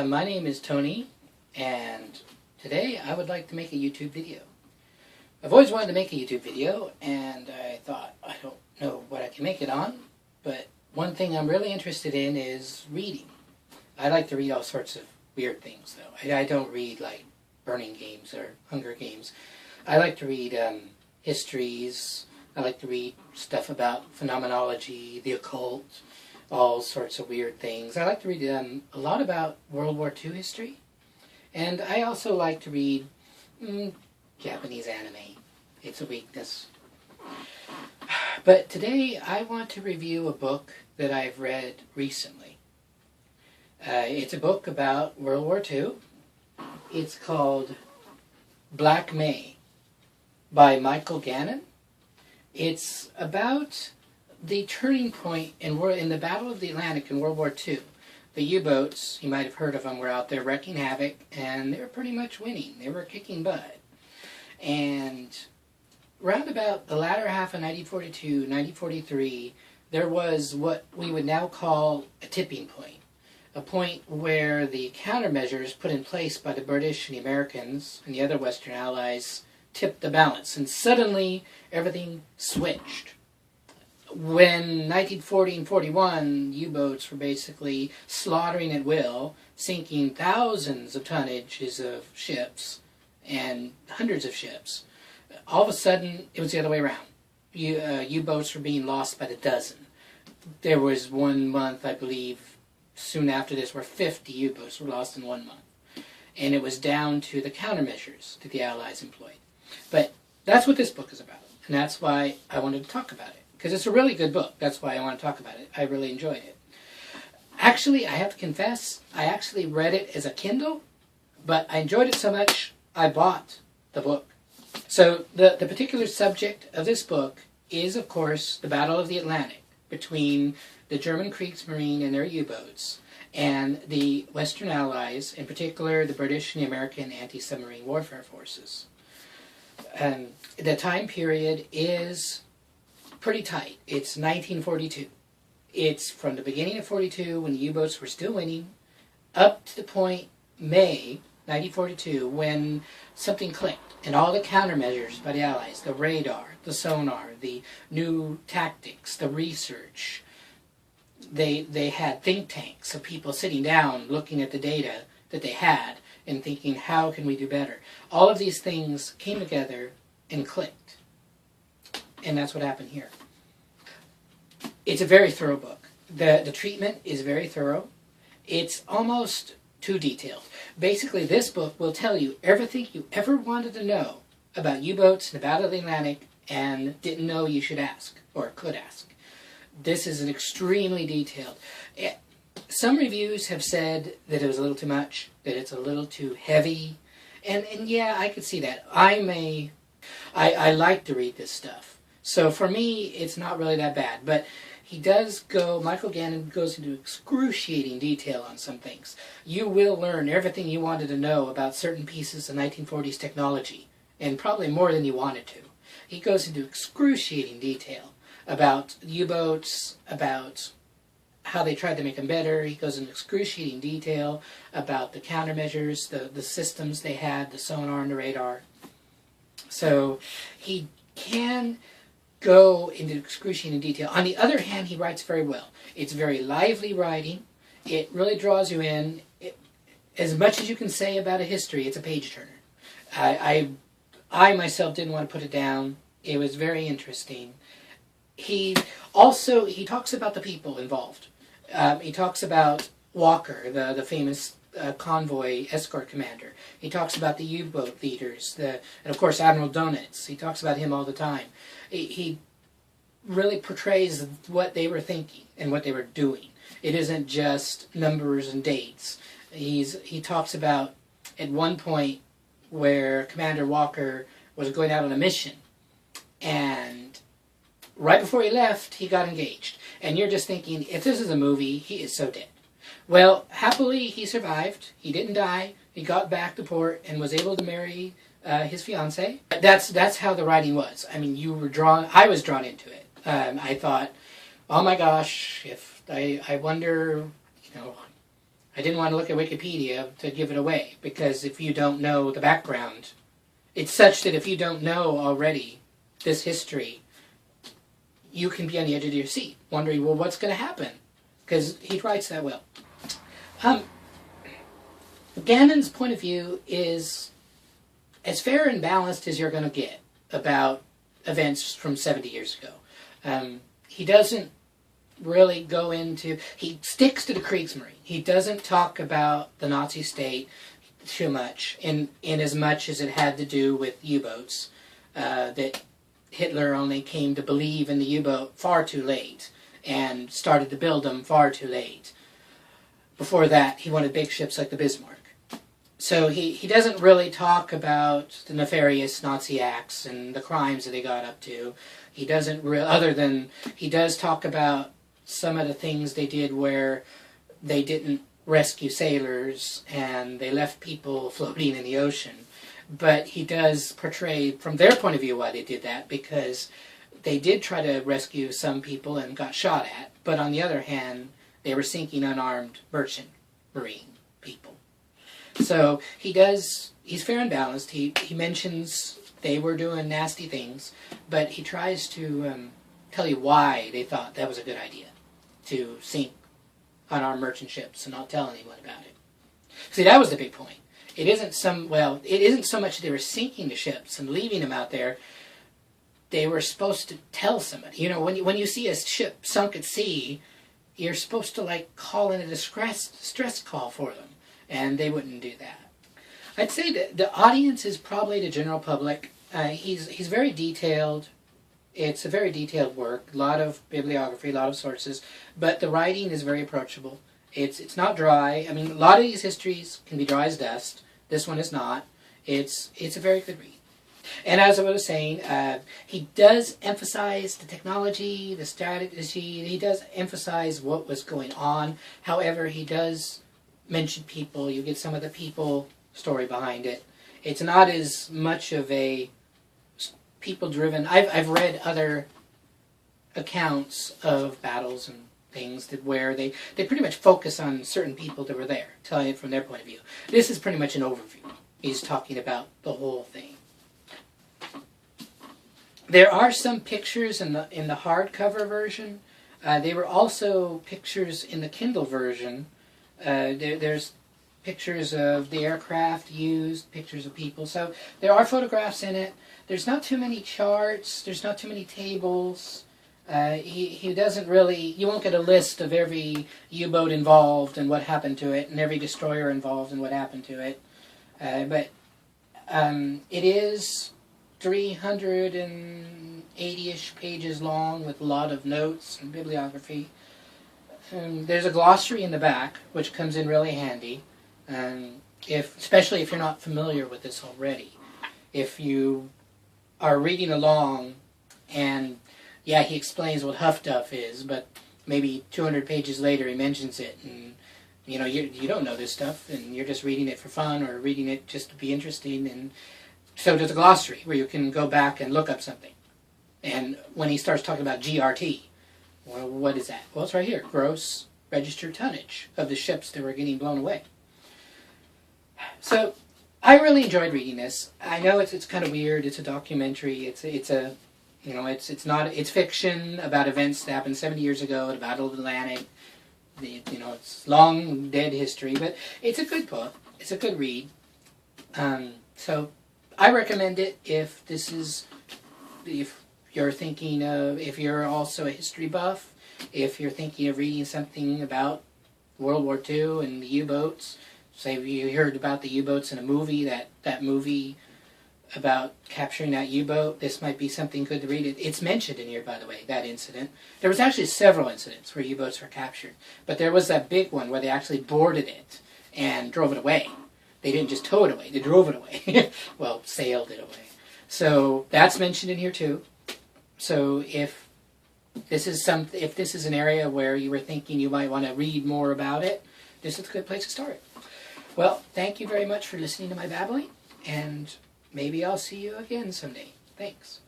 My name is Tony, and today I would like to make a YouTube video. I've always wanted to make a YouTube video, and I thought, I don't know what I can make it on, but one thing I'm really interested in is reading. I like to read all sorts of weird things, though. I don't read, like, Burning Games or Hunger Games. I like to read histories. I like to read stuff about phenomenology, the occult, all sorts of weird things. I like to read a lot about World War II history. And I also like to read Japanese anime. It's a weakness. But today I want to review a book that I've read recently. It's a book about World War II. It's called Black May by Michael Gannon. It's about the turning point in the Battle of the Atlantic in World War II. The U-boats, you might have heard of them, were out there wrecking havoc, and they were pretty much winning. They were kicking butt. And round about the latter half of 1942, 1943, there was what we would now call a tipping point. A point where the countermeasures put in place by the British and the Americans and the other Western Allies tipped the balance, and suddenly everything switched. When 1940 and 41, U-boats were basically slaughtering at will, sinking thousands of tonnages of ships and hundreds of ships. All of a sudden, it was the other way around. U-boats were being lost by the dozen. There was 1 month, I believe, soon after this, where 50 U-boats were lost in 1 month. And it was down to the countermeasures that the Allies employed. But that's what this book is about, and that's why I wanted to talk about it. Because it's a really good book. That's why I want to talk about it. I really enjoyed it. Actually, I have to confess, I actually read it as a Kindle, but I enjoyed it so much, I bought the book. So the particular subject of this book is, of course, the Battle of the Atlantic between the German Kriegsmarine and their U-boats and the Western Allies, in particular the British and the American anti-submarine warfare forces. The time period is pretty tight. It's 1942. It's from the beginning of 42, when the U-boats were still winning, up to the point May 1942, when something clicked, and all the countermeasures by the Allies, the radar, the sonar, the new tactics, the research, they had think tanks of people sitting down looking at the data that they had and thinking, how can we do better? All of these things came together and clicked. And that's what happened here. It's a very thorough book. The treatment is very thorough. It's almost too detailed. Basically, this book will tell you everything you ever wanted to know about U-boats and the Battle of the Atlantic and didn't know you should ask or could ask. This is an extremely detailed. Some reviews have said that it was a little too much, that it's a little too heavy, and yeah, I could see that. I like to read this stuff. So for me, it's not really that bad. But Michael Gannon goes into excruciating detail on some things. You will learn everything you wanted to know about certain pieces of 1940s technology, and probably more than you wanted to. He goes into excruciating detail about U-boats, about how they tried to make them better. He goes into excruciating detail about the countermeasures, the systems they had, the sonar and the radar. So he can go into excruciating detail. On the other hand, he writes very well. It's very lively writing. It really draws you in. As much as you can say about a history, it's a page-turner. I myself didn't want to put it down. It was very interesting. He talks about the people involved. He talks about Walker, the famous convoy escort commander. He talks about the U-boat leaders, and of course Admiral Donitz. He talks about him all the time. He really portrays what they were thinking and what they were doing. It isn't just numbers and dates. He talks about at one point where Commander Walker was going out on a mission, and right before he left, he got engaged. And you're just thinking, if this is a movie, he is so dead. Well, happily, he survived. He didn't die. He got back to port and was able to marry his fiancée. That's how the writing was. I mean, I was drawn into it. I thought, oh my gosh, I wonder, I didn't want to look at Wikipedia to give it away, because if you don't know the background, it's such that if you don't know already this history, you can be on the edge of your seat, wondering, well, what's going to happen? Because he writes that well. Gannon's point of view is as fair and balanced as you're going to get about events from 70 years ago. He doesn't really go into... He sticks to the Kriegsmarine. He doesn't talk about the Nazi state too much, in as much as it had to do with U-boats, that Hitler only came to believe in the U-boat far too late and started to build them far too late. Before that, he wanted big ships like the Bismarck. So he doesn't really talk about the nefarious Nazi acts and the crimes that they got up to. He doesn't other than he does talk about some of the things they did where they didn't rescue sailors and they left people floating in the ocean. But he does portray from their point of view why they did that, because they did try to rescue some people and got shot at, but on the other hand, they were sinking unarmed merchant marine people. So he's fair and balanced. He mentions they were doing nasty things, but he tries to tell you why they thought that was a good idea, to sink unarmed merchant ships and not tell anyone about it. See, that was the big point. It isn't so much they were sinking the ships and leaving them out there. They were supposed to tell somebody. You know, when you see a ship sunk at sea, you're supposed to, like, call in a distress call for them, and they wouldn't do that. I'd say that the audience is probably the general public. He's very detailed. It's a very detailed work, a lot of bibliography, a lot of sources, but the writing is very approachable. It's not dry. I mean, a lot of these histories can be dry as dust. This one is not. It's a very good read. And as I was saying, he does emphasize the technology, the strategy. He does emphasize what was going on. However, he does mention people. You get some of the people story behind it. It's not as much of a people-driven... I've read other accounts of battles and things where they pretty much focus on certain people that were there, telling it from their point of view. This is pretty much an overview. He's talking about the whole thing. There are some pictures in the hardcover version. There were also pictures in the Kindle version. There's pictures of the aircraft used, pictures of people. So there are photographs in it. There's not too many charts. There's not too many tables. He doesn't really... You won't get a list of every U-boat involved and what happened to it, and every destroyer involved and what happened to it. But it is 380-ish pages long with a lot of notes and bibliography. There's a glossary in the back, which comes in really handy, especially if you're not familiar with this already. If you are reading along and... Yeah, he explains what Huff Duff is, but maybe 200 pages later he mentions it, and you know you don't know this stuff, and you're just reading it for fun or reading it just to be interesting. And so there's a glossary where you can go back and look up something. And when he starts talking about GRT, well, what is that? Well, it's right here: gross registered tonnage of the ships that were getting blown away. So I really enjoyed reading this. I know it's kind of weird. It's a documentary. It's fiction about events that happened 70 years ago at the Battle of the Atlantic. It's long dead history, but it's a good book. It's a good read. So I recommend it if you're thinking of, if you're also a history buff, if you're thinking of reading something about World War II and the U-boats. Say you heard about the U-boats in a movie, that movie about capturing that U-boat, this might be something good to read. It's mentioned in here, by the way, that incident. There was actually several incidents where U-boats were captured, but there was that big one where they actually boarded it and drove it away. They didn't just tow it away, they drove it away. Well, sailed it away. So that's mentioned in here too. So if this is an area where you were thinking you might want to read more about it, this is a good place to start. Well, thank you very much for listening to my babbling, and maybe I'll see you again someday. Thanks.